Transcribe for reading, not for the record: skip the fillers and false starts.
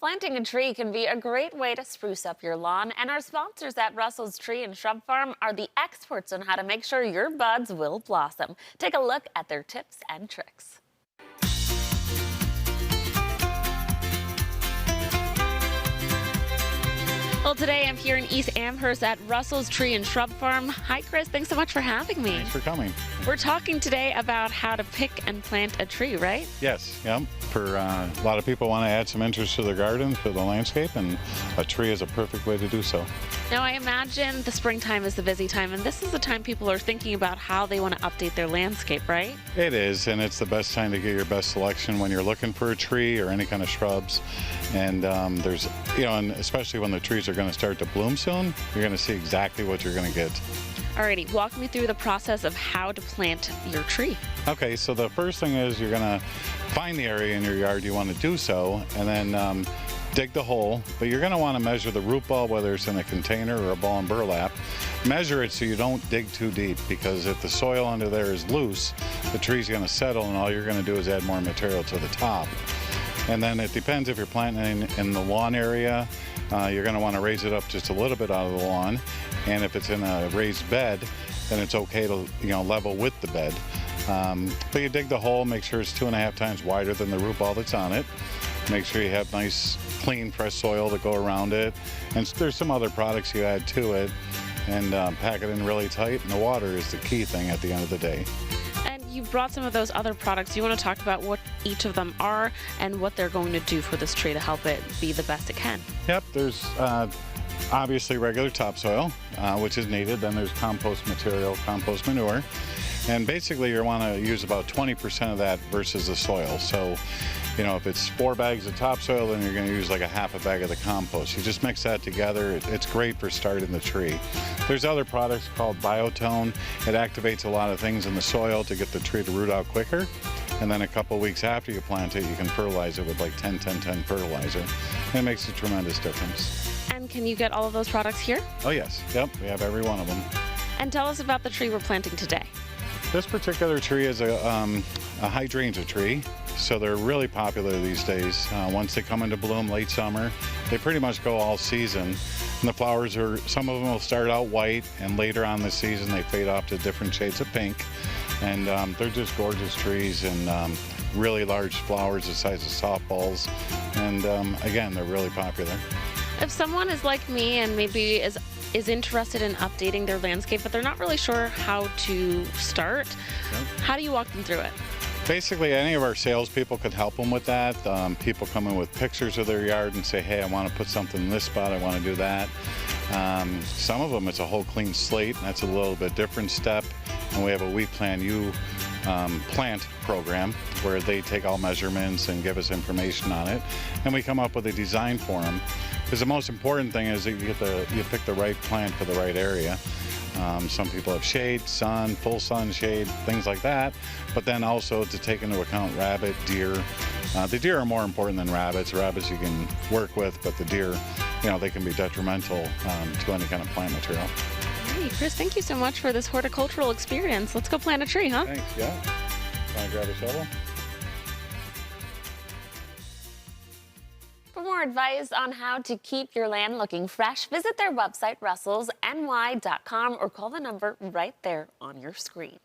Planting a tree can be a great way to spruce up your lawn, and our sponsors at Russell's Tree and Shrub Farm are the experts on how to make sure your buds will blossom. Take a look at their tips and tricks. Well, today I'm here in East Amherst at Russell's Tree and Shrub Farm. Hi, Chris. Thanks so much for having me. Thanks for coming. We're talking today about how to pick and plant a tree, right? Yes, yep. For a lot of people want to add some interest to their garden, to the landscape, and a tree is a perfect way to do so. Now, I imagine the springtime is the busy time, and this is the time people are thinking about how they want to update their landscape, right? It is, and it's the best time to get your best selection when you're looking for a tree or any kind of shrubs. And there's, and especially when the trees are going to start to bloom soon, you're going to see exactly what you're going to get. Alrighty, walk me through the process of how to plant your tree. Okay, so the first thing is you're going to find the area in your yard you want to do so, and then dig the hole, but you're going to want to measure the root ball, whether it's in a container or a ball and burlap. Measure it so you don't dig too deep, because if the soil under there is loose, the tree's going to settle and all you're going to do is add more material to the top. And then it depends if you're planting in the lawn area, you're going to want to raise it up just a little bit out of the lawn. And if it's in a raised bed, then it's okay to level with the bed. But you dig the hole, make sure it's 2.5 times wider than the root ball that's on it. Make sure you have nice, clean, fresh soil to go around it. And there's some other products you add to it, and pack it in really tight. And the water is the key thing at the end of the day. And you brought some of those other products. You want to talk about what each of them are and what they're going to do for this tree to help it be the best it can. Yep, there's obviously regular topsoil, which is needed. Then there's compost material, compost manure. And basically you want to use about 20% of that versus the soil. So, if it's 4 bags of topsoil, then you're going to use like a half a bag of the compost. You just mix that together. It's great for starting the tree. There's other products called Biotone. It activates a lot of things in the soil to get the tree to root out quicker. And then a couple weeks after you plant it, you can fertilize it with like 10-10-10 fertilizer. And it makes a tremendous difference. And can you get all of those products here? Oh yes, yep, we have every one of them. And tell us about the tree we're planting today. This particular tree is a hydrangea tree, so they're really popular these days. Once they come into bloom late summer, they pretty much go all season. And the flowers some of them will start out white, and later on this season they fade off to different shades of pink. And they're just gorgeous trees, and really large flowers the size of softballs. And again, they're really popular. If someone is like me and maybe is interested in updating their landscape, but they're not really sure how to start, how do you walk them through it? Basically, any of our salespeople could help them with that. People come in with pictures of their yard and say, hey, I want to put something in this spot, I want to do that. Some of them, it's a whole clean slate, and that's a little bit different step. And we have a We Plan You plant program where they take all measurements and give us information on it. And we come up with a design for them. Because the most important thing is that you pick the right plant for the right area. Some people have shade, sun, full sun shade, things like that. But then also to take into account rabbit, deer. The deer are more important than rabbits. Rabbits you can work with, but the deer, they can be detrimental to any kind of plant material. Hey, Chris, thank you so much for this horticultural experience. Let's go plant a tree, huh? Thanks, yeah. Want to grab a shovel? For more advice on how to keep your land looking fresh, visit their website, russellsny.com, or call the number right there on your screen.